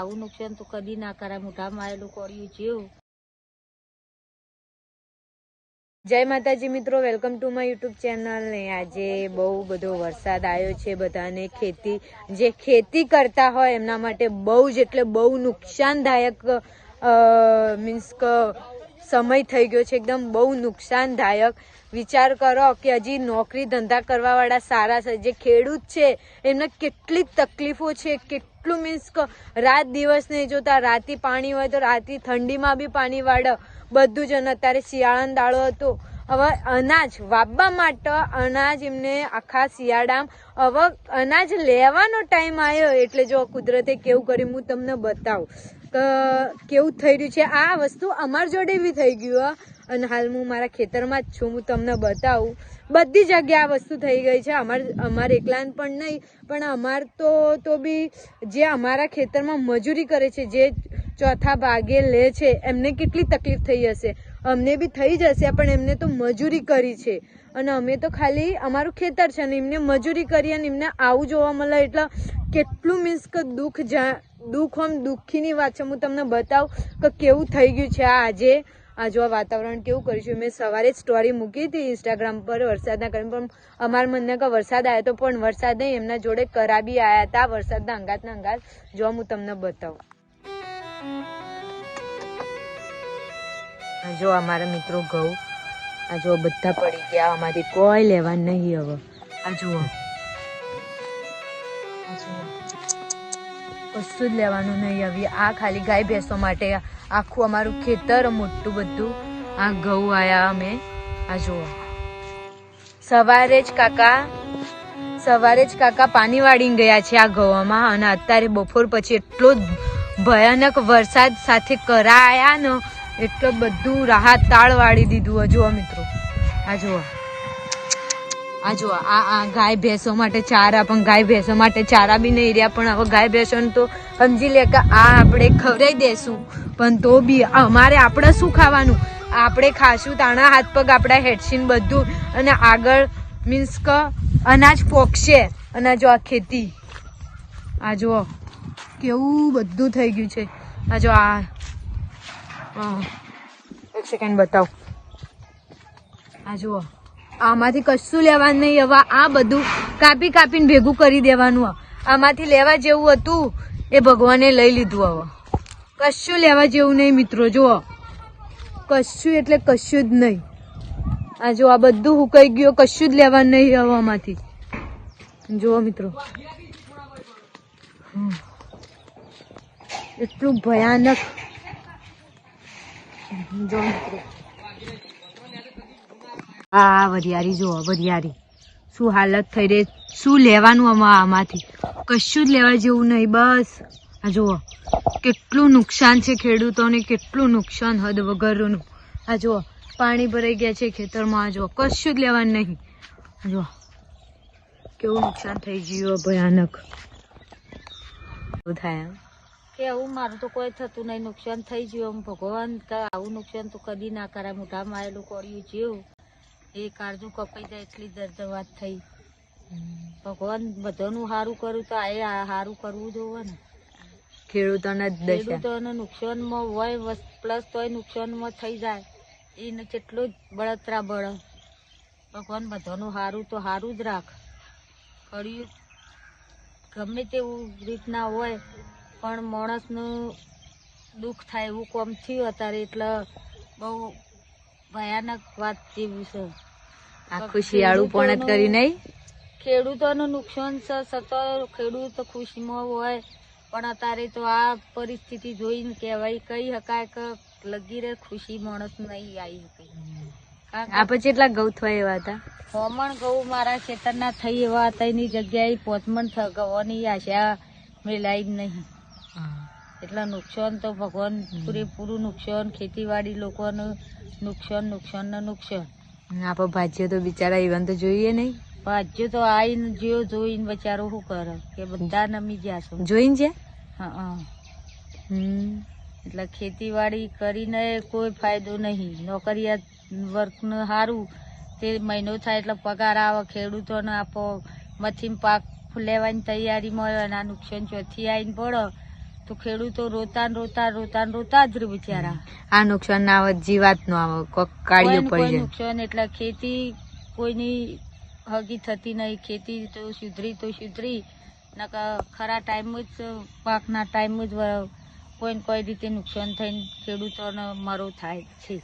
આવું નુકસાન તો કદી ના કરાય. મોઢામાં આવેલું કોળિયું જેવું. જય માતાજી મિત્રો, welcome to my YouTube channel. ને આજે બહુ બધો વરસાદ આવ્યો છે. બધાને ખેતી કરતા હોય એમના માટે બહુ જ એટલે બહુ નુકસાનદાયક મીન્સ કે સમય થઈ ગયો છે. એકદમ બહુ નુકસાનદાયક. વિચાર કરો કે હજી નોકરી ધંધા કરવા વાળા સારા છે, જે ખેડૂત છે એમને કેટલી તકલીફો છે. કેટલું મીન્સ કે રાત દિવસ નહીં જોતા. રાતે પાણી હોય તો રાતે ઠંડીમાં બી પાણી વાળે બધું જ. અને અત્યારે શિયાળાનો દાડો હતો. હવે અનાજ વાવવા માટે અનાજ એમને આખા શિયાળામાં હવે અનાજ લેવાનો ટાઈમ આવ્યો એટલે જો કુદરતે કેવું કર્યું હું તમને બતાવું કે કેવું થઈ રહ્યું છે. આ વસ્તુ અમારી જોડે બી થઈ ગયું. અને હાલ હું મારા ખેતરમાં જ છું. હું તમને બતાવું. બધી જગ્યાએ આ વસ્તુ થઈ ગઈ છે. અમારે એકલાને પણ નહીં, પણ અમાર તો બી જે અમારા ખેતરમાં મજૂરી કરે છે, જે ચોથા ભાગે લે છે, એમને કેટલી તકલીફ થઈ હશે. અમને બી થઈ જશે, પણ એમને તો મજૂરી કરી છે અને અમે તો ખાલી અમારું ખેતર છે ને એમને મજૂરી કરી અને એમને આવું જોવા મળે એટલે કેટલું મીન્સ કે દુઃખીની વાત છે. હું તમને બતાવું કે કેવું થઈ ગયું છે. આજે આ વાતાવરણ કેવું કર્યું છે. મેં સવારે જ સ્ટોરી મૂકી હતી ઇન્સ્ટાગ્રામ પર વરસાદના કારણે, પણ અમારા મનને કે વરસાદ આવ્યો તો પણ વરસાદ નહીં, એમના જોડે કરા બી આવ્યા હતા વરસાદના અંગાત. જો હું તમને બતાવું. જો અમારા મિત્રો ઘઉં આ જો બધા પડી ગયા. આમાંથી કોઈ લેવા નહીં હવે. આ જુઓ કશું જ લેવાનું નહીં હવે. આ ખાલી ગાય ભેંસો માટે આખું અમારું ખેતર મોટું બધું. આ ઘઉં આયા અમે. આ જુઓ સવારે જ કાકા પાણી વાળીને ગયા છે આ ઘઉંમાં. અને અત્યારે બપોર પછી એટલો ભયાનક વરસાદ સાથે કરા આયા ને એટલો બધું રાહત તાળ વાળી દીધું. જુઓ મિત્રો આ જુઓ આ ગાય ભેંસો માટે ચારા, પણ ગાય ભેંસો માટે ચારા બી નહીં રહ્યા. પણ હવે ગાય ભેંસોને તો સમજી લે કે આ આપણે ખવડાવી દેશું, પણ તો બી આપણે શું ખાવાનું? આપણે ખાશું તાણા હાથ પગ આપણા હેડશીન બધું, અને આગળ મીન્સ કે અનાજ પોકશે. અને જો આ ખેતી આ જુઓ કેવું બધું થઈ ગયું છે. આ જો એક સેકન્ડ બતાવ. આ જુઓ આમાંથી કશું લેવાનું નહીં. હવે આ બધું કાપીને ભેગું કરી દેવાનું. આમાંથી લેવા જેવું હતું એ ભગવાને લઈ લીધું. હવે કશું લેવા જેવું નહીં મિત્રો. જુઓ કશું એટલે કશું જ નહીં. આ જો આ બધું હુકાઈ ગયું. કશું જ લેવાનું નહીં હવે આમાંથી. જુઓ મિત્રો એટલું ભયાનક. જો મિત્રો આ વરિયાળી જુઓ, વરિયાળી શું હાલત થઈ રહી. શું લેવાનું આમાંથી? કશું જ લેવા જેવું નહીં. બસ આ જુઓ કેટલું નુકસાન છે ખેડૂતોને, કેટલું નુકસાન હદ વગરનું. આ જુઓ પાણી ભરાઈ ગયા છે ખેતરમાં. આ જુઓ કશું જ લેવાનું નહીં. જુઓ કેવું નુકસાન થઈ ગયું ભયાનક. થાય કે આવું મારું તો કોઈ થતું નહીં. નુકસાન થઈ ગયું. ભગવાન આવું નુકસાન તો કદી ના કરાય. મોઢામાં આવેલું કોળિયું જેવું. એ કાળજું કપાઈ જાય એટલી દર્દ વાત થઈ. ભગવાન બધાનું સારું કર્યું તો આ સારું કરવું જોવે ને. ખેડૂતોને નુકસાનમાં હોય પ્લસ તોય નુકસાનમાં થઈ જાય. એને કેટલું જ બળતરા બળે. ભગવાન બધાનું સારું તો સારું જ રાખ. કર્યું ગમે તેવું રીતના હોય પણ માણસનું દુઃખ થાય એવું કોમ થયું અત્યારે. એટલે બહુ ભયાનક વાત જેવી છે. આખું શિયાળું પણ જ કરી નહીં. ખેડૂતોનું નુકસાન છે છતાં ખેડૂત ખુશીમાં હોય, પણ અત્યારે તો આ પરિસ્થિતિ જોઈને કહેવાય કહી શકાય કે લગી રે ખુશી માણસ નહીં આવી શકે. આ પછી એટલા ઘઉં થયા એવા હતા. 6 મણ ઘઉં મારા ખેતરના થઈ એવા હતા. એની જગ્યાએ 5 મણ ઘઉંની આશા મેલાઈ નહીં. એટલે નુકસાન તો ભગવાન પૂરેપૂરું નુકસાન. ખેતીવાડી લોકોનું નુકસાન. આપણા ભાજ્યો તો બિચારા ઇવન તો જોઈએ નહીં. ભાજ્યો તો આવીને જેવો જોઈને બચારો શું કરે કે બધા નમી ગયા છે જોઈને છે. હા એટલે ખેતીવાડી કરીને કોઈ ફાયદો નહીં. નોકરિયાત વર્કને સારું તે મહિનો થાય એટલે પગાર આવે. ખેડૂતોને આપો મથીન પાક લેવાની તૈયારીમાં હોય અને આ નુકસાન ચોથી આવીને પડે તો ખેડૂતો રોતા ને રોતા રોતા ને રોતા જ રહ્યું બિચારા. આ નુકસાન ના આવે, જીવાત નો આવે, કોક કાળીઓ કોઈ પડી જાય. નુકસાન એટલે ખેતી કોઈની હગી થતી નહીં. ખેતી તો સુધરી નકર ખરા ટાઈમ જ પાકના ટાઈમ જ કોઈ ને કોઈ રીતે નુકસાન થઈને ખેડૂતોને મરો થાય છે.